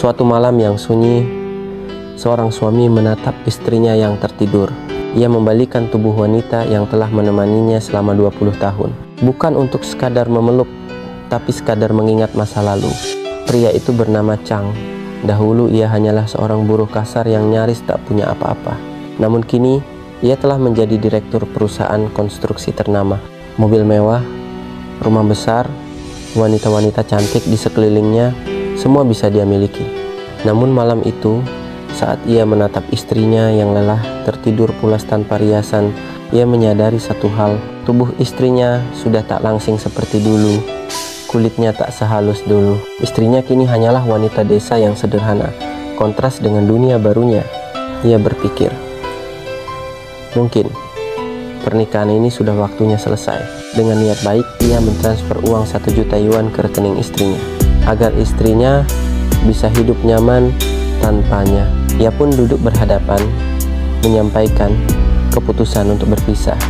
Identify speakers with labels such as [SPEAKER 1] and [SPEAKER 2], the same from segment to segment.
[SPEAKER 1] Suatu malam yang sunyi, seorang suami menatap istrinya yang tertidur. Ia membalikan tubuh wanita yang telah menemaninya selama 20 tahun. Bukan untuk sekadar memeluk, tapi sekadar mengingat masa lalu. Pria itu bernama Chang. Dahulu ia hanyalah seorang buruh kasar yang nyaris tak punya apa-apa. Namun kini, ia telah menjadi direktur perusahaan konstruksi ternama. Mobil mewah, rumah besar, wanita-wanita cantik di sekelilingnya, semua bisa dia miliki. Namun malam itu, saat ia menatap istrinya yang lelah tertidur pulas tanpa riasan, ia menyadari satu hal. Tubuh istrinya sudah tak langsing seperti dulu. Kulitnya tak sehalus dulu. Istrinya kini hanyalah wanita desa yang sederhana, kontras dengan dunia barunya. Ia berpikir, mungkin pernikahan ini sudah waktunya selesai. Dengan niat baik, ia mentransfer uang 1 juta yuan ke rekening istrinya, agar istrinya bisa hidup nyaman tanpanya. Ia pun duduk berhadapan, menyampaikan keputusan untuk berpisah.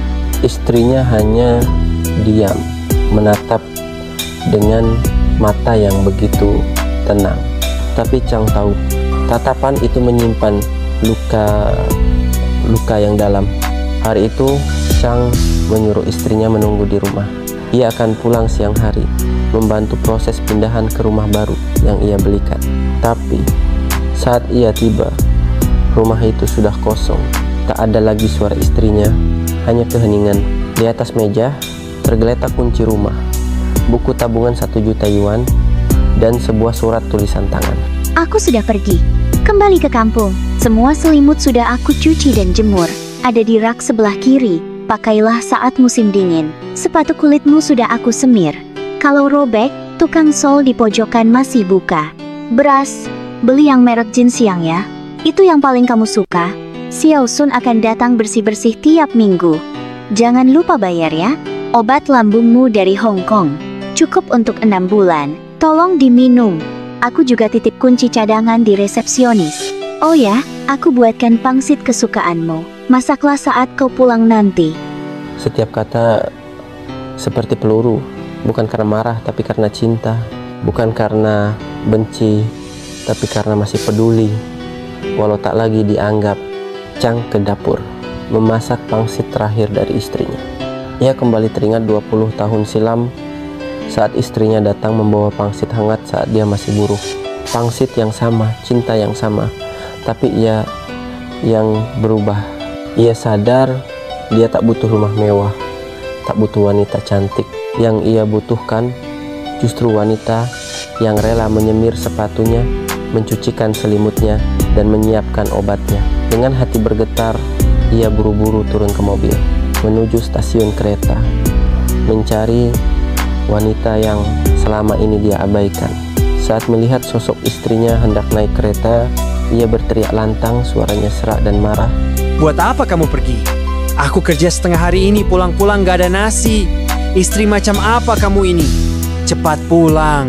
[SPEAKER 1] Istrinya hanya diam, menatap dengan mata yang begitu tenang. Tapi Chang tahu, tatapan itu menyimpan luka yang dalam. Hari itu, Chang menyuruh istrinya menunggu di rumah. Ia akan pulang siang hari, membantu proses pindahan ke rumah baru yang ia belikan. Tapi, saat ia tiba, rumah itu sudah kosong. Tak ada lagi suara istrinya, hanya keheningan. Di atas meja, tergeletak kunci rumah, buku tabungan 1 juta yuan, dan sebuah surat tulisan tangan.
[SPEAKER 2] Aku sudah pergi, kembali ke kampung. Semua selimut sudah aku cuci dan jemur. Ada di rak sebelah kiri, pakailah saat musim dingin. Sepatu kulitmu sudah aku semir. Kalau robek, tukang sol di pojokan masih buka. Beras, beli yang merek Jin Siang ya. Itu yang paling kamu suka. Xiao Sun akan datang bersih-bersih tiap minggu. Jangan lupa bayar ya. Obat lambungmu dari Hong Kong. Cukup untuk 6 bulan. Tolong diminum. Aku juga titip kunci cadangan di resepsionis. Oh ya, aku buatkan pangsit kesukaanmu. Masaklah saat kau pulang nanti.
[SPEAKER 1] Setiap kata seperti peluru, bukan karena marah tapi karena cinta, bukan karena benci tapi karena masih peduli. Walau tak lagi dianggap, Chang ke dapur memasak pangsit terakhir dari istrinya. Ia kembali teringat 20 tahun silam saat istrinya datang membawa pangsit hangat saat dia masih buruh. Pangsit yang sama, cinta yang sama, tapi ia yang berubah. Ia sadar dia tak butuh rumah mewah, tak butuh wanita cantik. Yang ia butuhkan justru wanita yang rela menyemir sepatunya, mencucikan selimutnya, dan menyiapkan obatnya. Dengan hati bergetar, ia buru-buru turun ke mobil, menuju stasiun kereta, mencari wanita yang selama ini dia abaikan. Saat melihat sosok istrinya hendak naik kereta, ia berteriak lantang, suaranya serak dan marah.
[SPEAKER 3] Buat apa kamu pergi? Aku kerja setengah hari ini, pulang-pulang gak ada nasi. Istri macam apa kamu ini? Cepat pulang.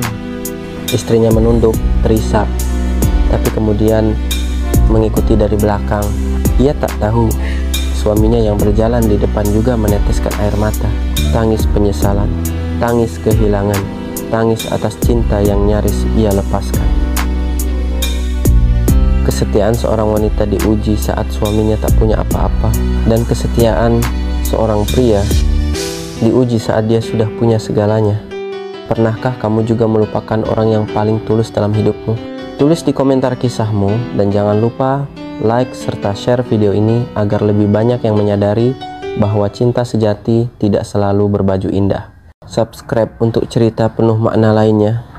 [SPEAKER 1] Istrinya menunduk, terisak, tapi kemudian mengikuti dari belakang. Ia tak tahu, suaminya yang berjalan di depan juga meneteskan air mata. Tangis penyesalan, tangis kehilangan, tangis atas cinta yang nyaris ia lepaskan. Kesetiaan seorang wanita diuji saat suaminya tak punya apa-apa, dan kesetiaan seorang pria diuji saat dia sudah punya segalanya. Pernahkah kamu juga melupakan orang yang paling tulus dalam hidupmu? Tulis di komentar kisahmu, dan jangan lupa like serta share video ini agar lebih banyak yang menyadari bahwa cinta sejati tidak selalu berbaju indah. Subscribe untuk cerita penuh makna lainnya.